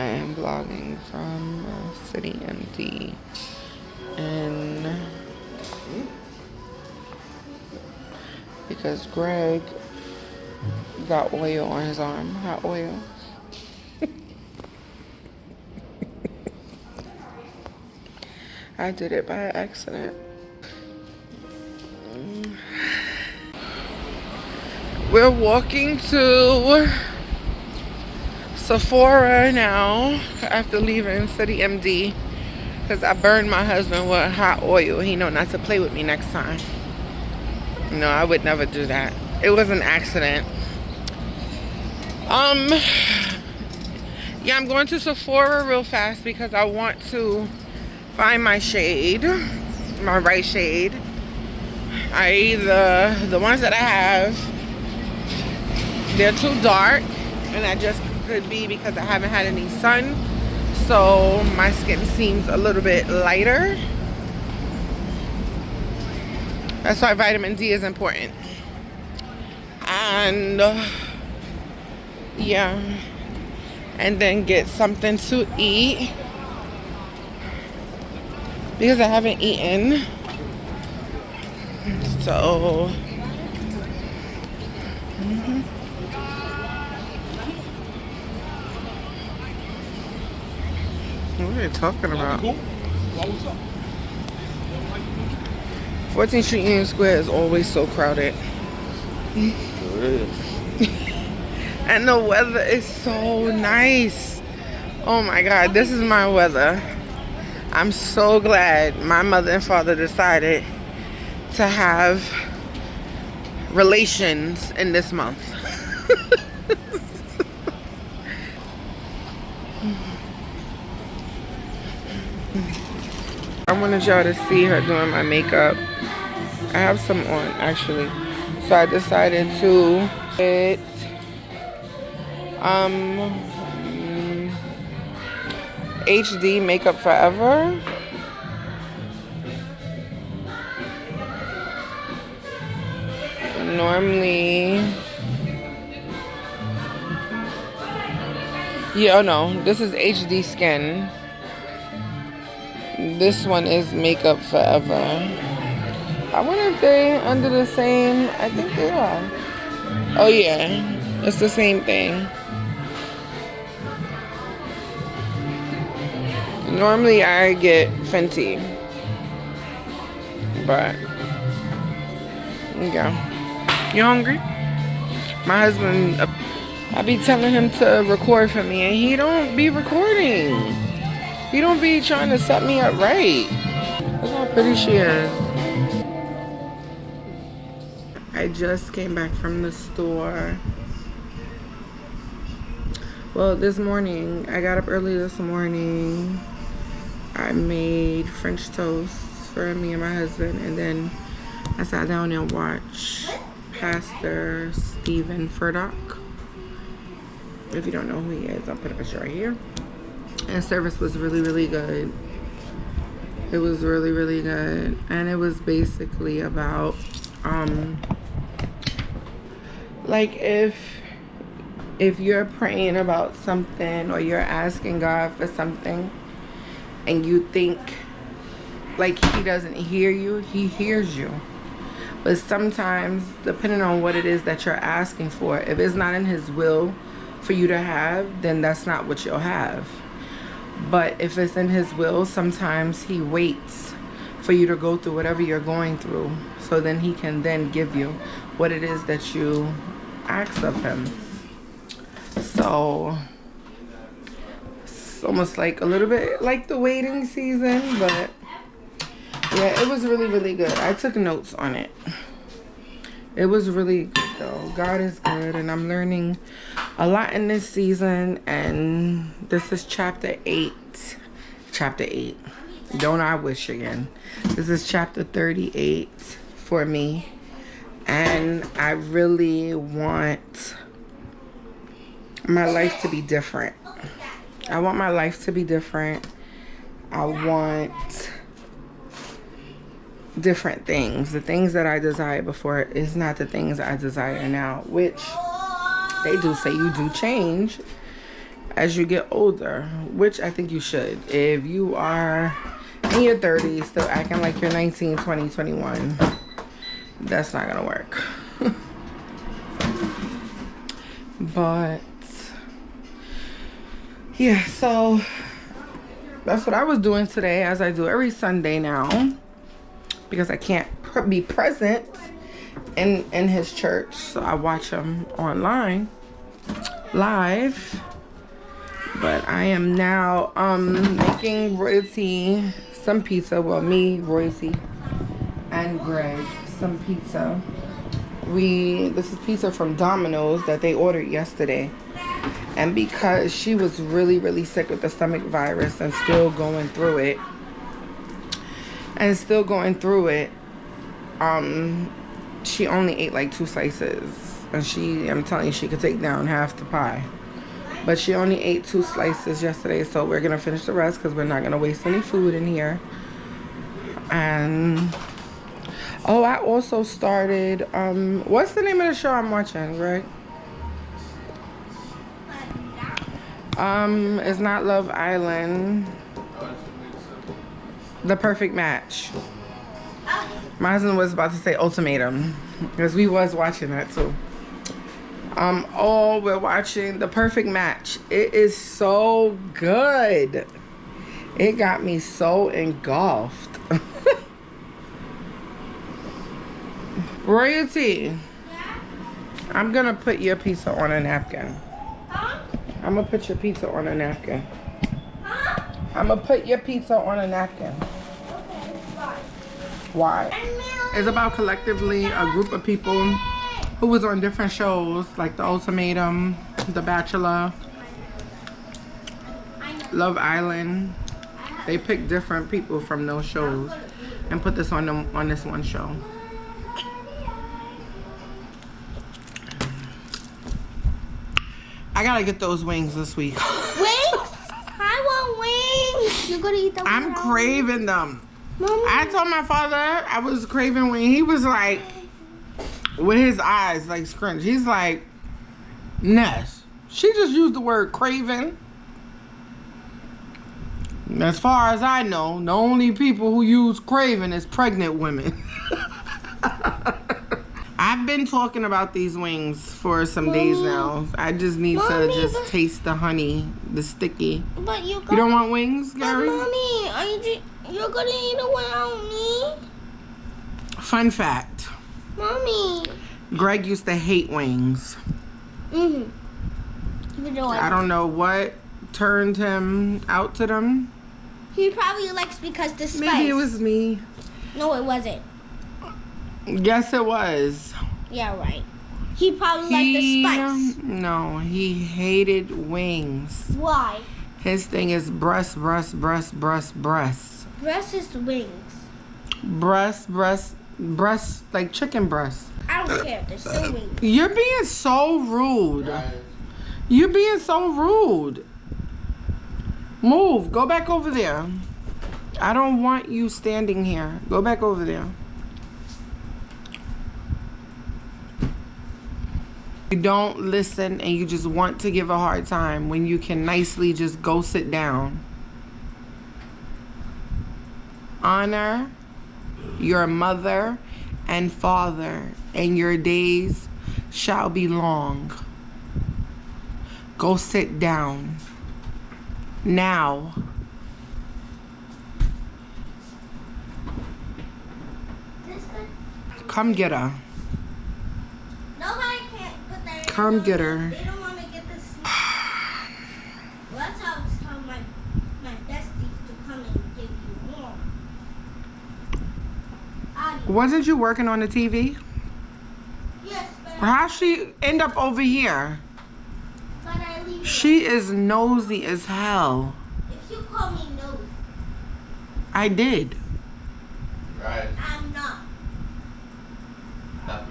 I am vlogging from City MD, and because Greg got oil on his arm, hot oil. I did it by accident. We're walking to Sephora now after leaving City MD because I burned my husband with hot oil. He know not to play with me next time. No, I would never do that. It was an accident. Yeah, I'm going to Sephora real fast because I want to find my shade, my right shade. The ones that I have, they're too dark, and that just could be because I haven't had any sun, so my skin seems a little bit lighter. That's why vitamin D is important. And yeah, and then get something to eat because I haven't eaten. So what are you talking about? 14th Street Union Square is always so crowded. And the weather is so nice. Oh my God, this is my weather. I'm so glad my mother and father decided to have relations in this month. I wanted y'all to see her doing my makeup. I have some on actually, so I decided to get HD Makeup Forever. Normally, yeah, oh no, this is HD Skin. This one is Makeup Forever. I wonder if they under the same. I think they are. Oh yeah, it's the same thing. Normally I get Fenty, but yeah. You hungry? My husband, I be telling him to record for me, and he don't be recording. He don't be trying to set me up right. Look how pretty she is. I just came back from the store. Well, this morning, I got up early this morning. I made French toast for me and my husband, and then I sat down and watched Pastor Stephen Furdock. If you don't know who he is, I'll put a picture right here. And service was really, really good. It was really, really good. And it was basically about, like if you're praying about something or you're asking God for something and you think like he doesn't hear you, he hears you. But sometimes, depending on what it is that you're asking for, if it's not in his will for you to have, then that's not what you'll have. But if it's in his will, sometimes he waits for you to go through whatever you're going through, so then he can then give you what it is that you ask of him. So it's almost like a little bit like the waiting season, but yeah, it was really, really good. I took notes on it. It was really good though. God is good, and I'm learning a lot in this season, and this is chapter 8. Chapter 8. Don't I wish again. This is chapter 38 for me, and I really want my life to be different. I want my life to be different. I want different things. The things that I desired before is not the things I desire now, which they do say you do change as you get older, which I think you should. If you are in your 30s still acting like you're 19, 20, 21, that's not gonna work. But yeah, so that's what I was doing today, as I do every Sunday now, because I can't be present in his church, so I watch him online live. But I am now making Royalty some pizza. Well, me, Royalty, and Greg some pizza. This is pizza from Domino's that they ordered yesterday. And because she was really sick with the stomach virus and still going through it, she only ate like 2 slices. And I'm telling you, she could take down half the pie. But she only ate 2 slices yesterday, so we're gonna finish the rest because we're not gonna waste any food in here. And oh, I also started, what's the name of the show I'm watching, Greg? It's not Love Island. The Perfect Match. My husband was about to say Ultimatum, because we was watching that too. We're watching The Perfect Match. It is so good. It got me so engulfed. Royalty. Yeah? I'm gonna put your pizza on a napkin. Huh? I'm gonna put your pizza on a napkin. Huh? I'm gonna put your pizza on a napkin. Okay, why? It's about collectively a group of people who was on different shows like The Ultimatum, The Bachelor, Love Island. They picked different people from those shows and put this on this one show. I gotta get those wings this week. Wings? I want wings. You're gonna eat them? I'm craving them. Mommy. I told my father I was craving wings. He was like, with his eyes like scrunch. He's like, Ness, she just used the word craving. As far as I know, the only people who use craving is pregnant women. I've been talking about these wings for some days now. I just need to just taste the honey, the sticky. But you don't want wings, Gary? But Mommy, you're gonna eat it without me? Fun fact. Mommy. Greg used to hate wings. I don't know what turned him out to them. He probably likes because the spice. Maybe it was me. No, it wasn't. Yes, it was. Yeah, right. He probably liked the spice. No, he hated wings. Why? His thing is breast. Breast is wings. Breast, like chicken breast. I don't care. They're still wings. You're being so rude. You're being so rude. Move. Go back over there. I don't want you standing here. Go back over there. You don't listen and you just want to give a hard time when you can nicely just go sit down. Honor your mother and father, and your days shall be long. Go sit down. Now. Come get her. Nobody can't put that in. Come get her. They don't want to get this. Well, that's how I was telling my besties to come and give you more. Wasn't you working on the TV? Yes, but How'd she end up over here? I leave. She is nosy as hell. If you call me nosy. I did. Right. I'm not.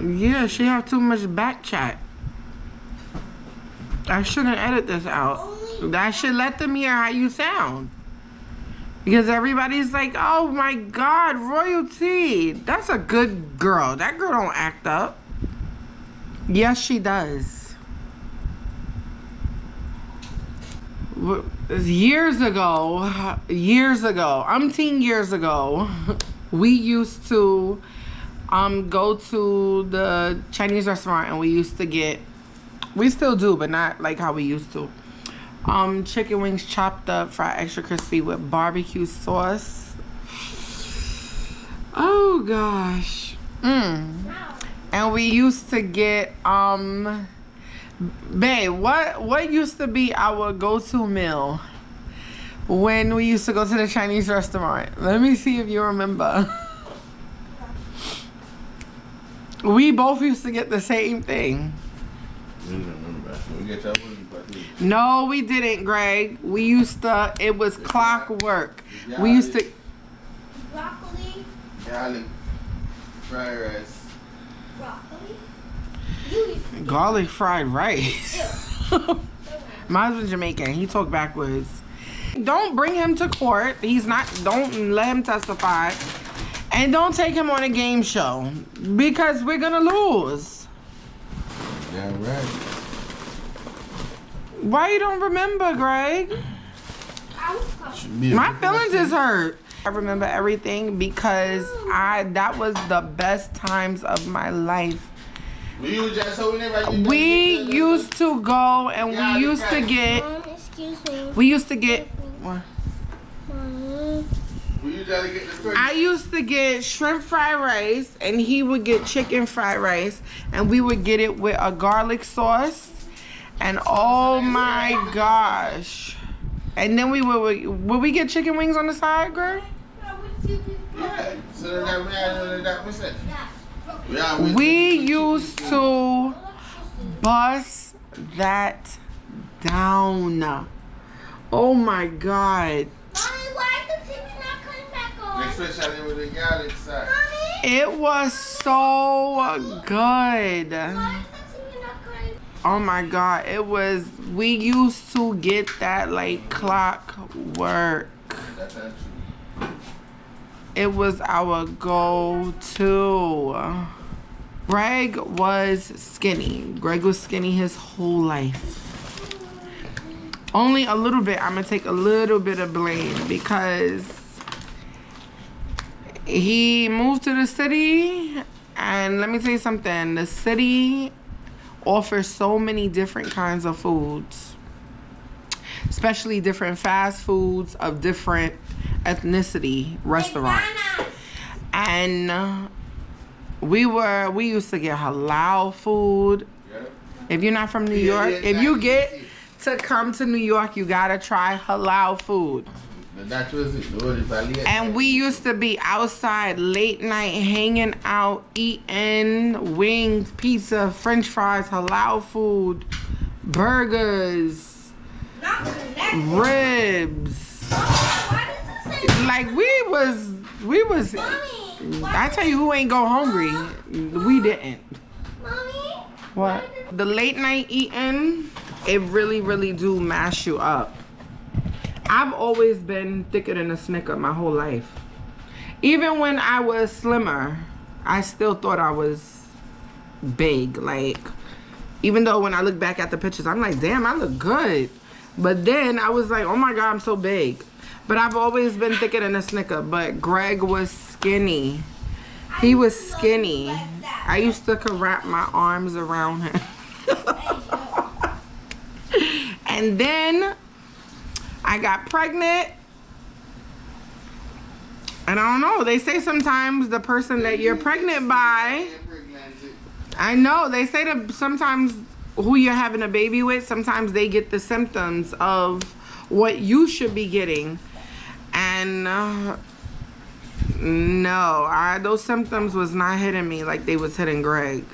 Yeah, she have too much back chat. I shouldn't edit this out. I should let them hear how you sound. Because everybody's like, oh my God, Royalty. That's a good girl. That girl don't act up. Yes, she does. years ago, umpteen years ago, we used to go to the Chinese restaurant and we used to get, we still do, but not like how we used to. Chicken wings chopped up, fried extra crispy with barbecue sauce. Oh gosh. And we used to get babe, what used to be our go-to meal when we used to go to the Chinese restaurant? Let me see if you remember. We both used to get the same thing. No, we didn't, Greg. We used to, it was clockwork. We used to... Broccoli. Garlic. Fried rice. Broccoli? Garlic fried rice. My husband's Jamaican. He talked backwards. Don't bring him to court. He's not, don't let him testify. And don't take him on a game show. Because we're gonna lose. Yeah, right. Why you don't remember, Greg? My feelings is hurt. I remember everything because that was the best times of my life. We used to go and we used to get. Excuse me. We used to get. What? I used to get shrimp fried rice and he would get chicken fried rice and we would get it with a garlic sauce. And oh my gosh. And then we would we get chicken wings on the side, girl? Yeah. We used to bust that down. Oh my God. Mommy, why is the TV not coming back on? Especially with the garlic side. Mommy? It was so good. Why is the TV not coming? Oh my God, it was, we used to get that like clockwork. That's not true. It was our go-to. Greg was skinny. Greg was skinny his whole life. Only a little bit, I'm gonna take a little bit of blame because he moved to the city and let me tell you something, the city offers so many different kinds of foods, especially different fast foods of different ethnicity restaurants. And we used to get halal food. If you're not from New York, if you get to come to New York, you gotta try halal food. And we used to be outside late night, hanging out, eating wings, pizza, french fries, halal food, burgers, ribs. Like we was. I tell you who ain't go hungry. We didn't. What? The late night eating, it really, really do mash you up. I've always been thicker than a Snicker my whole life. Even when I was slimmer, I still thought I was big. Like, even though when I look back at the pictures, I'm like, damn, I look good. But then I was like, oh my God, I'm so big. But I've always been thicker than a Snicker. But Greg was skinny. He was skinny. I used to wrap my arms around him. And then I got pregnant. And I don't know. They say sometimes the person that you're pregnant by, I know. They say that sometimes who you're having a baby with, sometimes they get the symptoms of what you should be getting. And no, those symptoms was not hitting me like they was hitting Greg.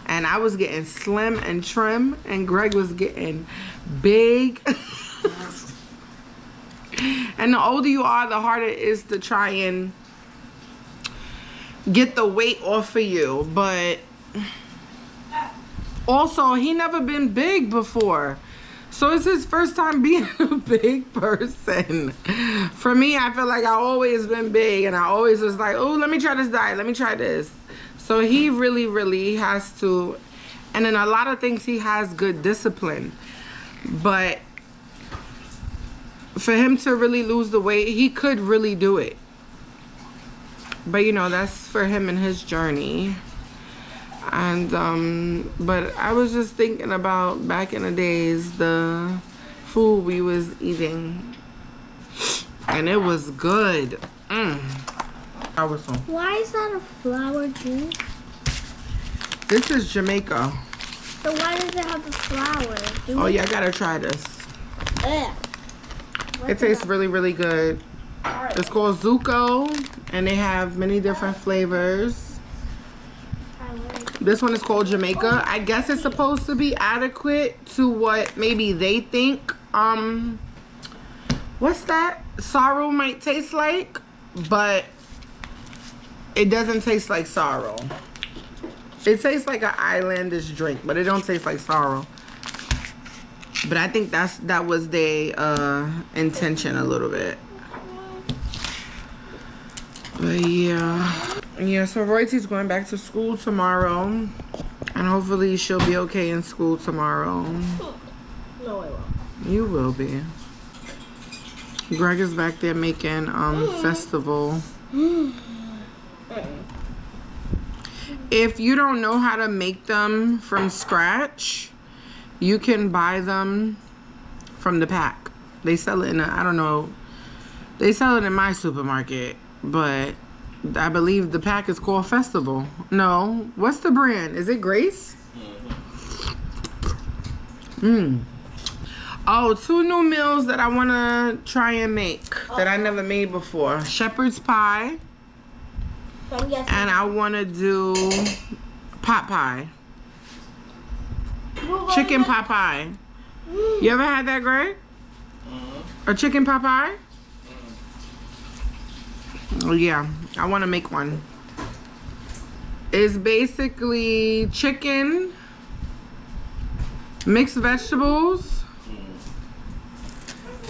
And I was getting slim and trim, and Greg was getting big. And the older you are, the harder it is to try and get the weight off of you. But also, he never been big before. So it's his first time being a big person. For me, I feel like I always been big and I always was like, oh, let me try this diet. Let me try this. So he really, really has to, and in a lot of things he has good discipline. But for him to really lose the weight, he could really do it. But you know, that's for him and his journey. And but I was just thinking about back in the days, the food we was eating, and it was good. Why is that a flower juice? This is Jamaica. So why does it have a flower? Oh yeah, I gotta try this. Ugh. It tastes really, really good. It's called Zuko, and they have many different flavors. This one is called Jamaica. I guess it's supposed to be adequate to what maybe they think what's that? Sorrow might taste like, but it doesn't taste like sorrow. It tastes like an islandish drink, but it don't taste like sorrow. But I think that was their intention a little bit. But yeah, so Royalty's going back to school tomorrow, and hopefully she'll be okay in school tomorrow. No, I won't. You will be. Greg is back there making festival. If you don't know how to make them from scratch, you can buy them from the pack. They sell it in I don't know. They sell it in my supermarket, but I believe the pack is called Festival. No, what's the brand? Is it Grace? Oh, 2 new meals that I want to try and make that I never made before. Shepherd's pie. And I want to do pot pie. Chicken pot pie. You ever had that, Greg? A chicken pot pie? Oh yeah, I want to make one. It's basically chicken, mixed vegetables,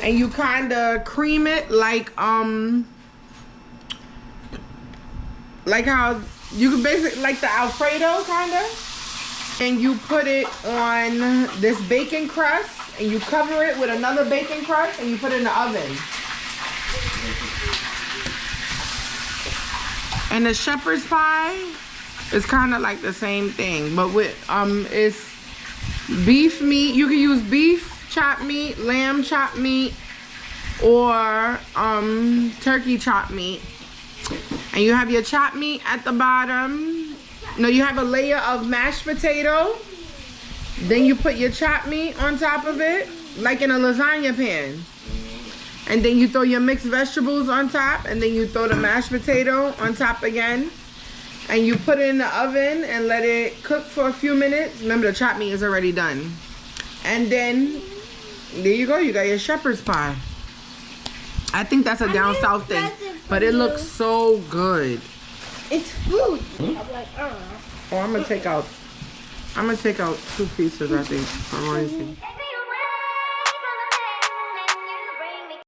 and you kind of cream it like how you can basically like the Alfredo kind of, and you put it on this bacon crust, and you cover it with another bacon crust, and you put it in the oven. And the shepherd's pie is kind of like the same thing, but with it's beef meat. You can use beef chopped meat, lamb chopped meat, or turkey chopped meat. And you have your chopped meat at the bottom. No, you have a layer of mashed potato. Then you put your chopped meat on top of it, like in a lasagna pan. And then you throw your mixed vegetables on top, and then you throw the mashed potato on top again. And you put it in the oven and let it cook for a few minutes. Remember, the chopped meat is already done. And then, there you go, you got your shepherd's pie. I think that's a down south thing, but it looks so good. It's food. I'm like, Oh, I'm gonna take out 2 pieces, I think, for Royalty.